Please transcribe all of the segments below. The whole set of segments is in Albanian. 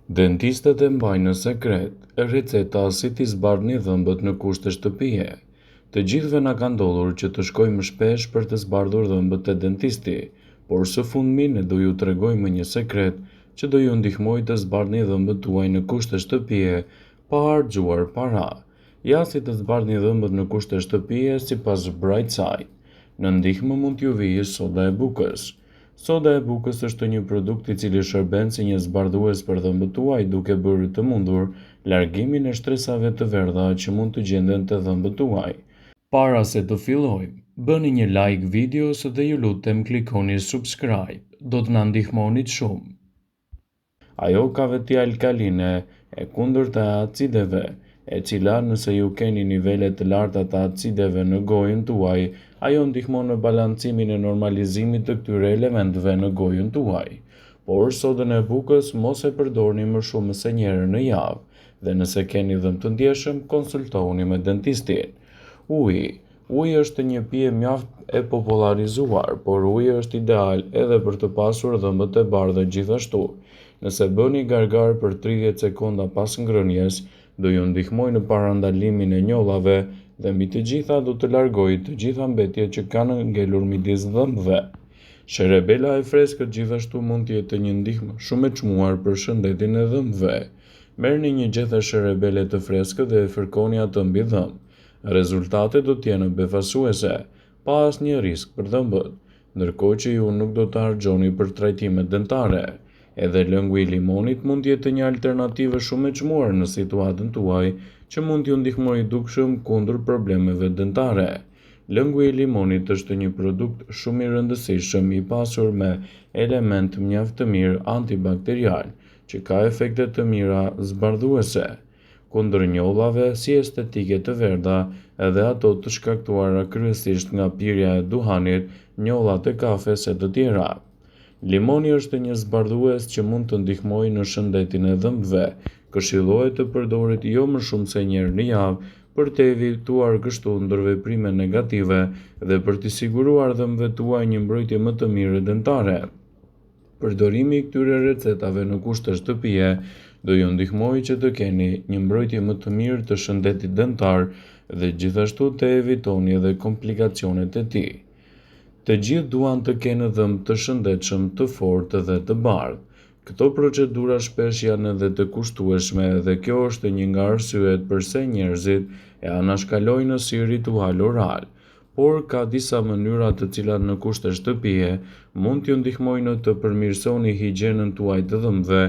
Dentistët e mbajnë në sekret receta si t'i zbardhni dhëmbët në kushte shtëpie. Të gjithëve na ka ndodhur që të shkojmë shpesh për të zbardhur dhëmbët te dentisti, por së fundmi ne do ju tregojmë një sekret që do ju ndihmojë të zbardhni dhëmbët tuaj në kushte shtëpie pa harxuar para. Ja si të zbardhni dhëmbët në kushte shtëpie sipas Brightside. Në ndihmë mund t'ju vijë soda e bukës. Soda e bukës është një produkt i cili shërben si një zbardhues për dhëmbët tuaj duke bërë të mundur largimin e shtresave të verdha që mund të gjenden te dhëmbët tuaj. Para se të fillojmë, bëni një like videos dhe ju lutem klikoni subscribe, do të na ndihmonit shumë. Ajo ka veti alkaline e kundërta e acideve, e cila nëse ju keni nivele të larta të acideve në gojën tuaj, ajo ndihmon në balancimin e normalizimit të këtyre elementëve në gojën tuaj. Por sodën e bukës mos e përdorni më shumë se një herë në javë, dhe nëse keni dhëmbë të ndjeshëm, konsultohuni me dentistin. Uji është një pije mjaft e popularizuar, por uji është ideal edhe për të pasur dhëmbët e bardhë gjithashtu. Nëse bëni gargar për 30 sekonda pas ngrënjes, do ju ndihmojë në parandalimin e njollave dhe mbi të gjitha do të largojë të gjitha mbetjet që kanë ngelur midis dhëmbëve. Sherebela e freskët gjithashtu mund të jetë një ndihmë shumë e çmuar për shëndetin e dhëmbëve. Merrni një gjethe sherebele të freskët dhe e fërkoni atë mbi dhëmbë. Rezultatet do të jenë befasuese, pa asnjë risk për dhëmbët, ndërkohë që ju nuk do të harxhoni për trajtime dentare. Edhe lëngu i limonit mund të jetë një alternativë shumë e çmuar në situatën tuaj që mund t'ju ndihmojë dukshëm kundër problemeve dentare. Lëngu i limonit është një produkt shumë i rëndësishëm i pasur me element mjaft të mirë antibakterial, që ka efekte të mira zbardhuese kundër njollave si estetike të verdha edhe ato të shkaktuara kryesisht nga pirja e duhanit, njollat e kafes e të tjera. Limoni është një zbardhues që mund të ndihmojë në shëndetin e dhëmbëve. Këshillohet të përdoret jo më shumë se një herë në javë për të evituar kështu ndërveprime negative dhe për të siguruar dhëmbëve tuaj një mbrojtje më të mirë dentare. Përdorimi i këtyre recetave në kushte shtëpie do ju ndihmojë që të keni një mbrojtje më të mirë të shëndetit dentar dhe gjithashtu të evitoni edhe komplikacionet e tij. Të gjithë duan të kenë dhëmbë të shëndetshëm, të fortë dhe të bardhë. Këto procedura shpesh janë edhe të kushtueshme dhe kjo është një nga arsyet pse njerëzit e anashkalojnë si ritual oral. Por ka disa mënyra të cilat në kushte shtëpie mund t'ju ndihmojnë të përmirësoni higjienën tuaj të dhëmbëve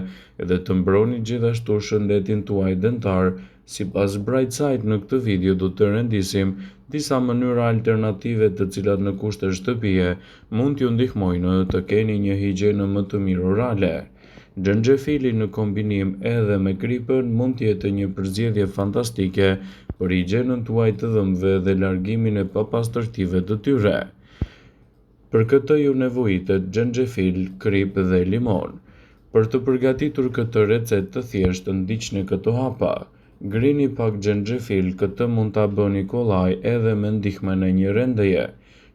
dhe të mbroni gjithashtu shëndetin tuaj dentar. Sipas Brightside në këtë video do të rendisim disa mënyra alternative të cilat në kushte shtëpie mund t'ju ndihmojnë të keni një higjienë më të mirë orale. Xhenxhefili në kombinim edhe me kripën mund të jetë një përzgjedhje fantastike për higjienën tuaj të dhëmbëve dhe largimin e papastërtive të tyre. Për këtë ju nevojitet xhenxhefil, kripë dhe limon. Për të përgatitur këtë recetë të thjeshtë, ndiqni këto hapa. Grini pak xhenxhefil, këtë mund ta bëni kollaj edhe me ndihmën e një rendeje.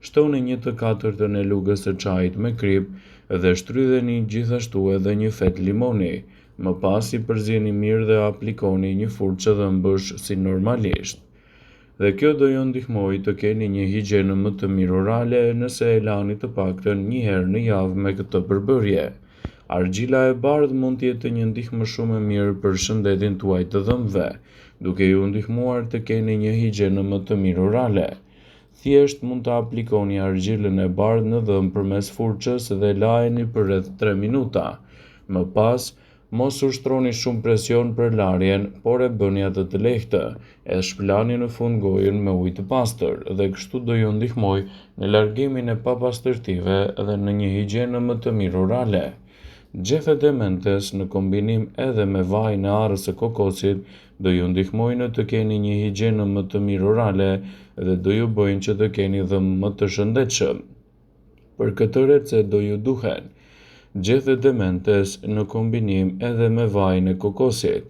Shtoni 1/4 e lugës së çajit me kripë dhe shtrydheni gjithashtu edhe një fet limoni. Më pas i përzieni mirë dhe aplikoni një furçë dhëmbësh si normalisht. Dhe kjo do ju ndihmojë të keni një higjienë më të mirë orale nëse e lani të paktën një herë në javë me këtë përbërje. Argjila e bardhë mund të jetë një ndihmë shumë e mirë për shëndetin tuaj të dhëmbëve, duke ju ndihmuar të keni një higjienë më të mirë orale. Thjesht mund të aplikoni argjilën e bardhë në dhëmbë përmes furçës dhe lajeni për rreth 3 minuta. Më pas, mos ushtroni shumë presion për larjen, por e bëni atë të lehtë, e shpëlani në fund gojën me ujë të pastër dhe kështu do ju ndihmojë në largimin e papastërtive dhe në një higjienë më të mirë orale. Gjethet e mentes në kombinim edhe me vajin e arrës së kokosit do ju ndihmojnë të keni një higjienë më të mirë orale dhe do ju bëjnë që të keni dhëmbë më të shëndetshëm. Për këtë recetë do ju duhen gjethet e mentes në kombinim edhe me vajin e kokosit.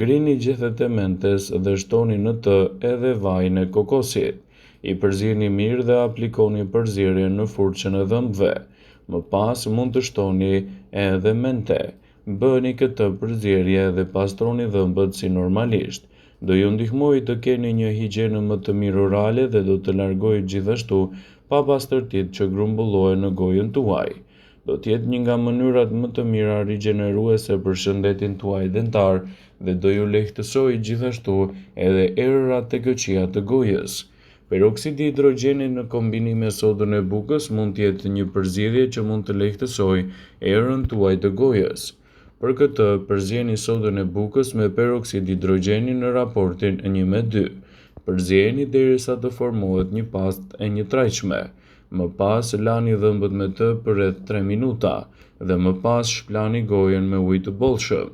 Grini gjethet e mentes dhe shtoni në të edhe vajin e kokosit. I përzieni mirë dhe aplikoni përzierjen në furçën e dhëmbëve. Më pas mund të shtoni edhe mente. Bëni këtë përzierje dhe pastroni dhëmbët si normalisht. Do ju ndihmoj të keni një higienë më të mirë orale dhe do të largojë gjithashtu papastërtitë që grumbullohen në gojën tuaj. Do të jetë një nga mënyrat më të mira rigjeneruese për shëndetin tuaj dentar dhe do ju lehtësojë gjithashtu edhe erërat të këqija të gojës. Peroksidi i hidrogenit në kombinim me sodën e bukës mund të jetë një përzierje që mund të lehtësojë erën tuaj të gojës. Për këtë, përzieni sodën e bukës me peroksid hidrogjeni në raportin 1:2. Përzieni derisa të formohet një pastë e njëtrajtshme. Më pas lani dhëmbët me të për rreth 3 minuta dhe më pas shplani gojën me ujë të bollshëm.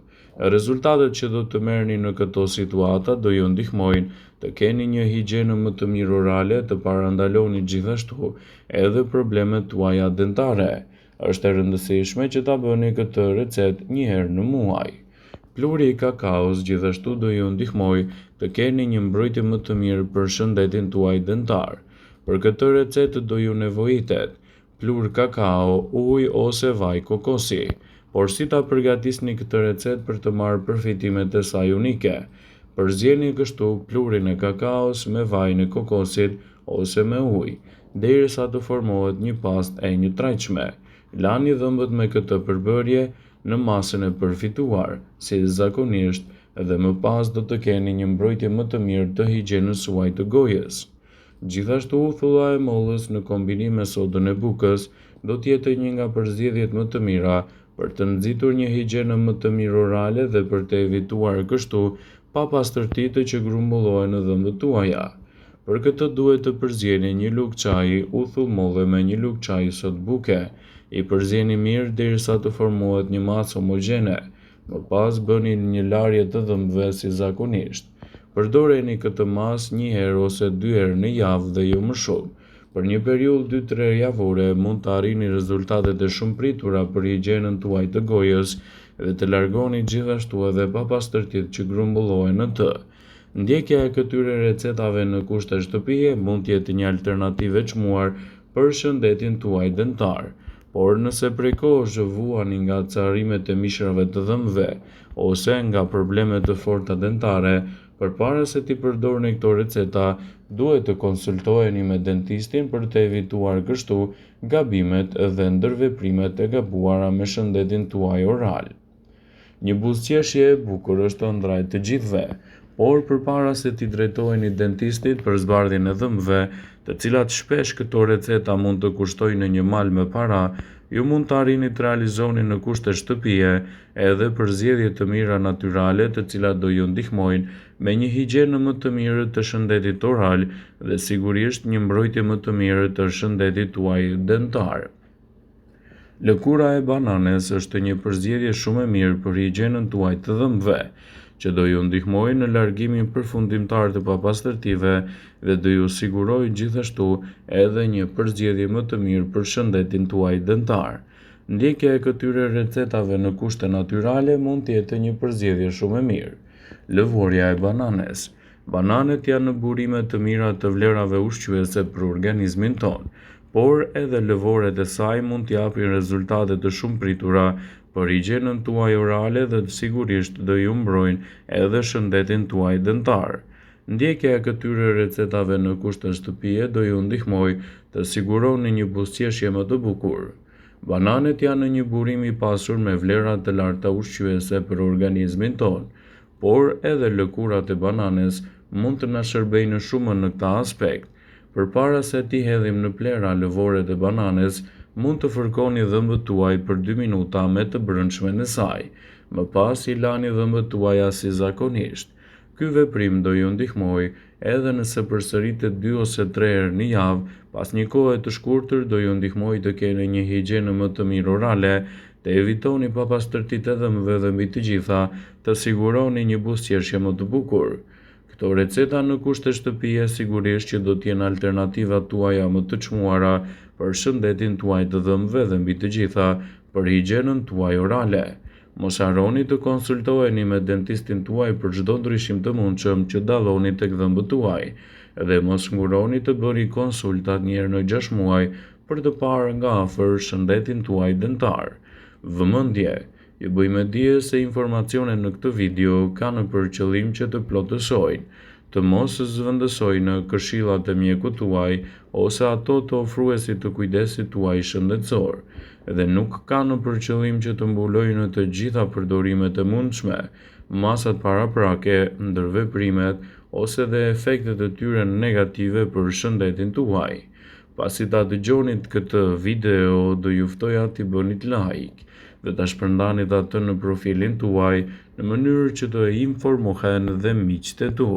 Rezultatet që do të merrni në këto situata do ju ndihmojnë të keni një higienë më të mirë orale, të parandaloni gjithashtu edhe problemet tuaja dentare. Është e rëndësishme që ta bëni këtë recetë një herë në muaj. Pluri i kakaos gjithashtu do ju ndihmojë të keni një mbrojtje më të mirë për shëndetin tuaj dentar. Për këtë recetë do ju nevojitet plur kakao, ujë ose vaj kokosi. Por si ta përgatisni këtë recetë për të marrë përfitimet e saj unike? Përzieni kështu plurin e kakaos me vajin e kokosit ose me ujë, derisa të formohet një pastë e njëtrajtshme. Lani dhëmbët me këtë përbërje në masën e përfituar, si zakonisht, dhe më pas do të keni një mbrojtje më të mirë të higjienës suaj të gojës. Gjithashtu, thulla e mollës në kombinim me sodën e bukës do të jetë një nga përzgjedhjet më të mira për të nxitur një higjienë më të mirë orale dhe për të evituar kështu papastërtitë që grumbullohen në dhëmbët tuaja. Për këtë duhet të përzieni një lugë çaji uthull molle me një lugë çaji sodë buke. I përzieni mirë derisa të formohet një masë homogjene. Më pas bëni një larje të dhëmbëve si zakonisht. Përdoreni këtë masë një herë ose 2 herë në javë dhe jo më shumë. Për një periudhë 2-3 javore mund të arrini rezultatet e shumëpritura për higjienën tuaj të gojës dhe të largoni gjithashtu edhe papastërtitë që grumbullohen në të. Ndjekja e këtyre recetave në kushte shtëpie mund të jetë një alternativë e çmuar për shëndetin tuaj dentar. Por nëse prej kohësh zhvuani nga carimet e mishrave të dhëmbëve ose nga problemet të forta dentare, përpara se t'i përdorni këto receta, duhet të konsultoheni me dentistin për të evituar kështu gabimet dhe ndërveprimet e gabuara me shëndetin tuaj oral. Një buzëqeshje e bukur është ëndra e të gjithëve, por përpara se t'i drejtoheni dentistit për zbardhjen e dhëmbëve, të cilat shpesh këto receta mund të kushtojnë në një mal me para, ju mund të arrini të realizoni në kushte shtëpie edhe përzgjedhje të mira natyrale të cilat do ju ndihmojnë me një higjienë më të mirë të shëndetit oral dhe sigurisht një mbrojtje më të mirë të shëndetit tuaj dentar. Lëkura e bananes është një përzgjedhje shumë e mirë për higjienën tuaj të dhëmbëve, që do ju ndihmojë në largimin përfundimtar të papastërtive dhe do ju sigurojë gjithashtu edhe një përzgjedhje më të mirë për shëndetin tuaj dentar. Ndjekja e këtyre recetave në kushte natyrale mund të jetë një përzgjedhje shumë e mirë. Lëvorja e bananes. Bananet janë në burime të mira të vlerave ushqyese për organizmin tonë, por edhe lëvoret e saj mund të japin rezultate të shumëpritura për higjienën tuaj orale dhe sigurisht do ju mbrojnë edhe shëndetin tuaj dentar. Ndjekja e këtyre recetave në kushte shtëpie do ju ndihmojë të siguroni një buzëqeshje më të bukur. Bananet janë një burim i pasur me vlera të larta ushqyese për organizmin tonë, por edhe lëkurat e bananes mund të na shërbejnë shumë në këtë aspekt. Përpara se t'i hedhim në plera lëvoret e bananes, mund të fërkoni dhëmbët tuaj për 2 minuta me të brendshmen e saj. Më pas i lani dhëmbët tuaja si zakonisht. Ky veprim do ju ndihmojë edhe nëse përsëritet 2 ose 3 herë në javë, pas një kohe të shkurtër do ju ndihmojë të keni një higjienë më të mirë orale, të evitoni papastërtitë e dhëmbëve dhe mbi të gjitha, të siguroni një buzëqeshje më të bukur. Këto receta në kushte shtëpie sigurisht që do t'jenë alternativat tuaja më të çmuara për shëndetin tuaj të dhëmbëve dhe mbi të gjitha për higjienën tuaj orale. Mos harroni të konsultoheni me dentistin tuaj për çdo ndryshim të mundshëm që dalloni tek dhëmbët tuaj dhe mos nguroni të bëni konsultat një herë në 6 muaj për të parë nga afër shëndetin tuaj dentar. Vëmendje, Ju bëjmë dije se informacionet në këtë video kanë për qëllim që të plotësojnë, të mos zëvendësojnë këshillat e mjekut tuaj ose ato të ofruesit të kujdesit tuaj shëndetësor, dhe nuk kanë për qëllim që të mbulojnë të gjitha përdorimet e mundshme, masat paraprake, ndërveprimet ose dhe efektet e tyre negative për shëndetin tuaj. Pasi ta dëgjonit këtë video, do ju ftoja t'i bënit like dhe ta shpërndanit atë në profilin tuaj në mënyrë që të informohen dhe miqtë e tu.